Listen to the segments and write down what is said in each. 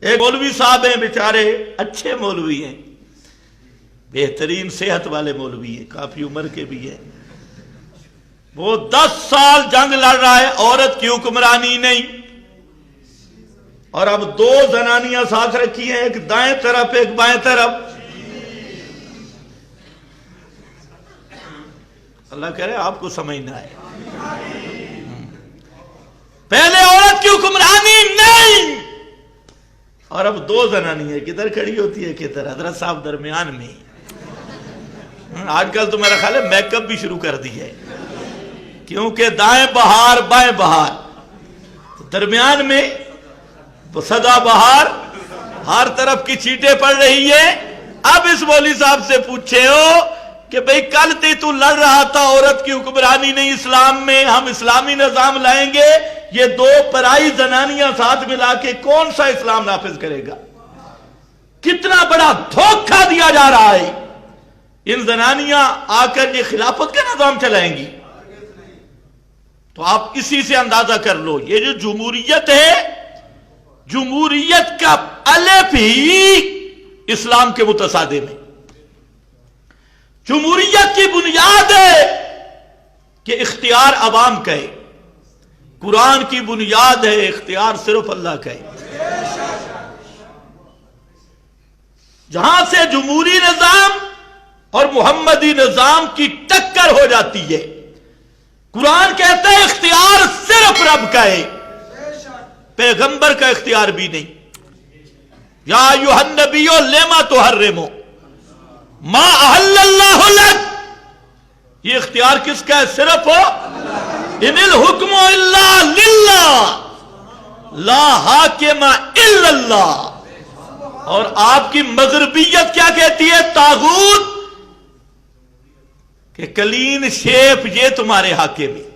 ایک مولوی صاحب ہیں بیچارے، اچھے مولوی ہیں، بہترین صحت والے مولوی ہیں، کافی عمر کے بھی ہیں. وہ 10 سال جنگ لڑ رہا ہے، عورت کی حکمرانی نہیں، اور اب 2 زنانیاں ساتھ رکھی ہیں، ایک دائیں طرف ایک بائیں طرف. اللہ کرے آپ کو سمجھ نہ آئے. پہلے عورت کی حکمرانی نہیں، اور اب 2 زنانی ہے. کدھر کھڑی ہوتی ہے کدھر؟ حضرت صاحب درمیان میں. آج کل تو میرا خیال ہے میک اپ بھی شروع کر دی ہے، کیونکہ دائیں بہار بائیں بہار، درمیان میں سدا بہار، ہر طرف کی چیٹیں پڑ رہی ہے. اب اس مولوی صاحب سے پوچھے ہو کہ بھئی کل تو لڑ رہا تھا عورت کی حکمرانی نہیں اسلام میں، ہم اسلامی نظام لائیں گے، یہ 2 پرائی زنانیاں ساتھ ملا کے کون سا اسلام نافذ کرے گا؟ کتنا بڑا دھوکہ دیا جا رہا ہے. ان زنانیاں آ کر یہ خلافت کا نظام چلائیں گی. تو آپ اسی سے اندازہ کر لو، یہ جو جمہوریت ہے، جمہوریت کا الف ہی اسلام کے متصادم ہے. جمہوریت کی بنیاد ہے کہ اختیار عوام کا ہے. قرآن کی بنیاد ہے اختیار صرف اللہ کا ہے. جہاں سے جمہوری نظام اور محمدی نظام کی ٹکر ہو جاتی ہے، قرآن کہتا ہے اختیار صرف رب کا ہے، پیغمبر کا اختیار بھی نہیں. یا ایھا النبی لما تحرم ما احل اللہ لک، یہ اختیار کس کا ہے؟ صرف ان الحکم الا للہ لا حاکم الا اللہ. اور آپ کی مغربیت کیا کہتی ہے؟ طاغوت، کہ کلین شیپ یہ تمہارے حاکم ہے،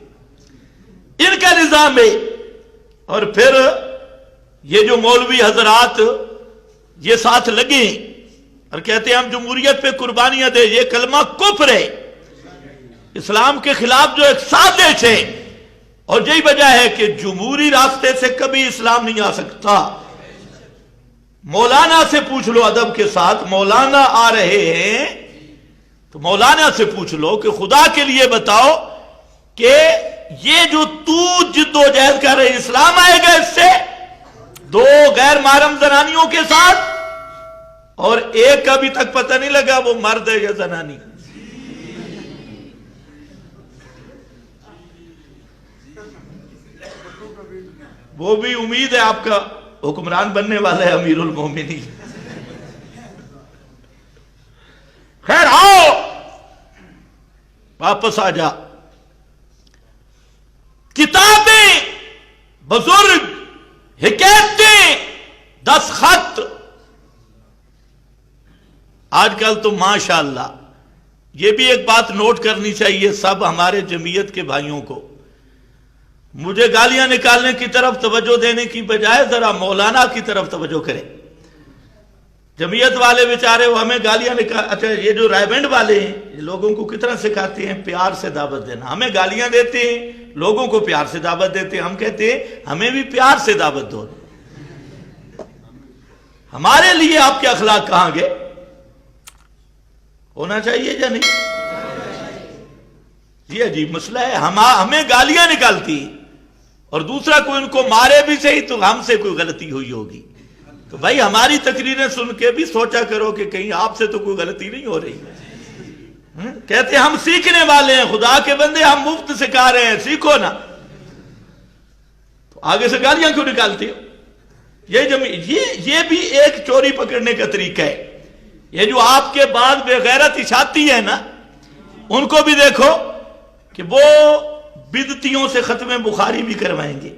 ان کا نظام ہے. اور پھر یہ جو مولوی حضرات یہ ساتھ لگے اور کہتے ہیں ہم جمہوریت پہ قربانیاں دیں، یہ کلمہ کفر ہے، اسلام کے خلاف جو ایک سازش ہے. اور یہی وجہ ہے کہ جمہوری راستے سے کبھی اسلام نہیں آ سکتا. مولانا سے پوچھ لو ادب کے ساتھ، مولانا آ رہے ہیں تو مولانا سے پوچھ لو کہ خدا کے لیے بتاؤ کہ یہ جو تو جد و جہد کر رہے اسلام آئے گا اس سے؟ 2 غیر محرم زنانیوں کے ساتھ، اور ایک کا بھی تک پتہ نہیں لگا وہ مرد ہے یا زنانی. وہ بھی امید ہے آپ کا حکمران بننے والا ہے امیر المومنین. خیر آؤ واپس آ جا. کتابیں، بزرگ، حکایتیں، دستخط. آج کل تو ماشاءاللہ یہ بھی ایک بات نوٹ کرنی چاہیے سب ہمارے جمعیت کے بھائیوں کو، مجھے گالیاں نکالنے کی طرف توجہ دینے کی بجائے ذرا مولانا کی طرف توجہ کریں. جمعیت والے بیچارے وہ ہمیں گالیاں اچھا یہ جو رائے بینڈ والے ہیں یہ لوگوں کو کتنا سکھاتے ہیں پیار سے دعوت دینا. ہمیں گالیاں دیتے ہیں، لوگوں کو پیار سے دعوت دیتے ہیں. ہم کہتے ہیں ہمیں بھی پیار سے دعوت دو. ہمارے لیے آپ کے اخلاق کہاں گئے؟ ہونا چاہیے یا نہیں؟ یہ عجیب مسئلہ ہے. ہمیں گالیاں نکالتی اور دوسرا کوئی ان کو مارے بھی صحیح تو ہم سے کوئی غلطی ہوئی ہوگی. تو بھائی ہماری تقریریں سن کے بھی سوچا کرو کہ کہیں آپ سے تو کوئی غلطی نہیں ہو رہی. کہتے ہیں ہم سیکھنے والے ہیں، خدا کے بندے ہم مفت سکھا رہے ہیں، سیکھو نا. تو آگے سے گالیاں کیوں نکالتے ہو؟ یہ بھی ایک چوری پکڑنے کا طریقہ ہے. یہ جو آپ کے بعد بے غیرت اشاعتی ہے نا، ان کو بھی دیکھو کہ وہ بدعتیوں سے ختم بخاری بھی کروائیں گے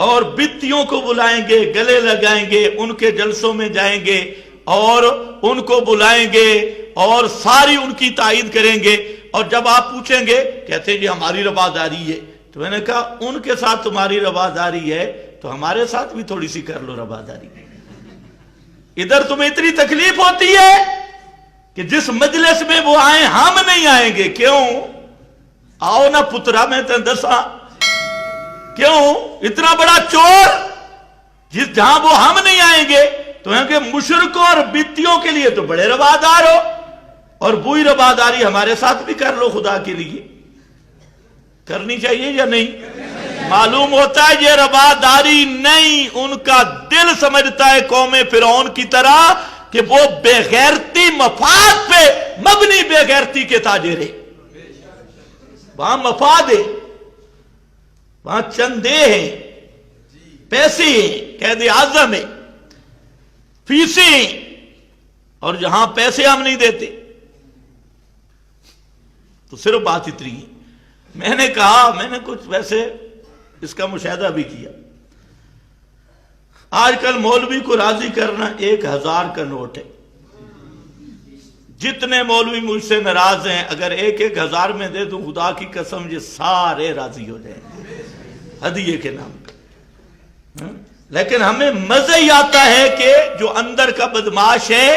اور بدعتیوں کو بلائیں گے، گلے لگائیں گے، ان کے جلسوں میں جائیں گے اور ان کو بلائیں گے اور ساری ان کی تائید کریں گے. اور جب آپ پوچھیں گے کہتے ہیں جی ہماری رواداری ہے. تو میں نے کہا ان کے ساتھ تمہاری رواداری ہے تو ہمارے ساتھ بھی تھوڑی سی کر لو رواداری. ادھر تمہیں اتنی تکلیف ہوتی ہے کہ جس مجلس میں وہ آئیں ہم نہیں آئیں گے. کیوں؟ آؤ نا پترا میں تے دساں. کیوں؟ اتنا بڑا چور جہاں وہ ہم نہیں آئیں گے تو ہیں کہ مشرکوں اور بدعتیوں کے لیے تو بڑے روادار ہو، اور وہی رواداری ہمارے ساتھ بھی کر لو، خدا کے لیے کرنی چاہیے یا نہیں؟ معلوم ہوتا ہے یہ رواداری نہیں، ان کا دل سمجھتا ہے قوم فرعون کی طرح کہ وہ بے غیرتی مفاد پہ مبنی بے غیرتی کے تاجر ہیں۔ وہاں مفاد ہے، وہاں چندے ہیں، پیسے ہیں، قید اعظم ہے، فیسیں ہیں، اور جہاں پیسے ہم نہیں دیتے تو صرف بات اتنی ہے۔ میں نے کہا، میں نے کچھ ویسے اس کا مشاہدہ بھی کیا، آج کل مولوی کو راضی کرنا 1000 کا نوٹ ہے۔ جتنے مولوی مجھ سے ناراض ہیں، اگر 1000 میں دے دوں خدا کی قسم یہ سارے راضی ہو جائیں گے ہدیے کے نام پر۔ لیکن ہمیں مزہ ہی آتا ہے کہ جو اندر کا بدماش ہے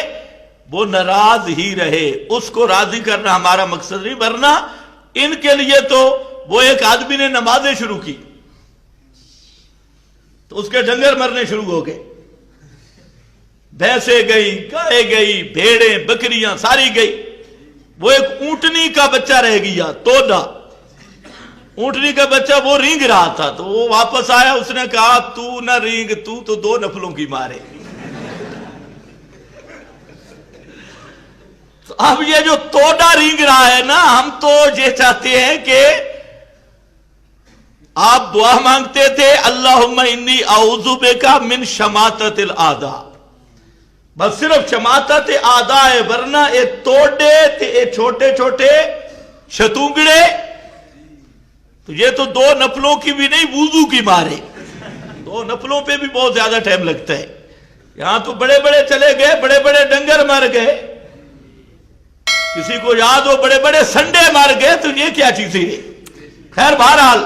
وہ ناراض ہی رہے، اس کو راضی کرنا ہمارا مقصد نہیں، ورنہ ان کے لیے تو وہ ایک آدمی نے نمازیں شروع کی تو اس کے ڈنگر مرنے شروع ہو گئے، بھینسیں گئی، گائے گئی، بھیڑیں بکریاں ساری گئی، وہ ایک اونٹنی کا بچہ رہ گیا، تودا اونٹنی کا بچہ، وہ رینگ رہا تھا تو وہ واپس آیا، اس نے کہا تو نہ رینگ، تو 2 نفلوں کی مارے۔ تو اب یہ جو تودا رینگ رہا ہے نا، ہم تو یہ چاہتے ہیں کہ آپ دعا مانگتے تھے اللہم انی اعوذ بکا من شماتت الاعداء، بس صرف شماتت اعداء ہے، ورنہ یہ توڑے تھے، یہ چھوٹے چھوٹے شتونگڑے، تو یہ تو 2 نفلوں کی بھی نہیں، وضو کی مارے، 2 نفلوں پہ بھی بہت زیادہ ٹائم لگتا ہے، یہاں تو بڑے بڑے چلے گئے، بڑے بڑے ڈنگر مر گئے، کسی کو یاد ہو بڑے بڑے سنڈے مار گئے، تو یہ کیا چیزیں ہے؟ خیر بہرحال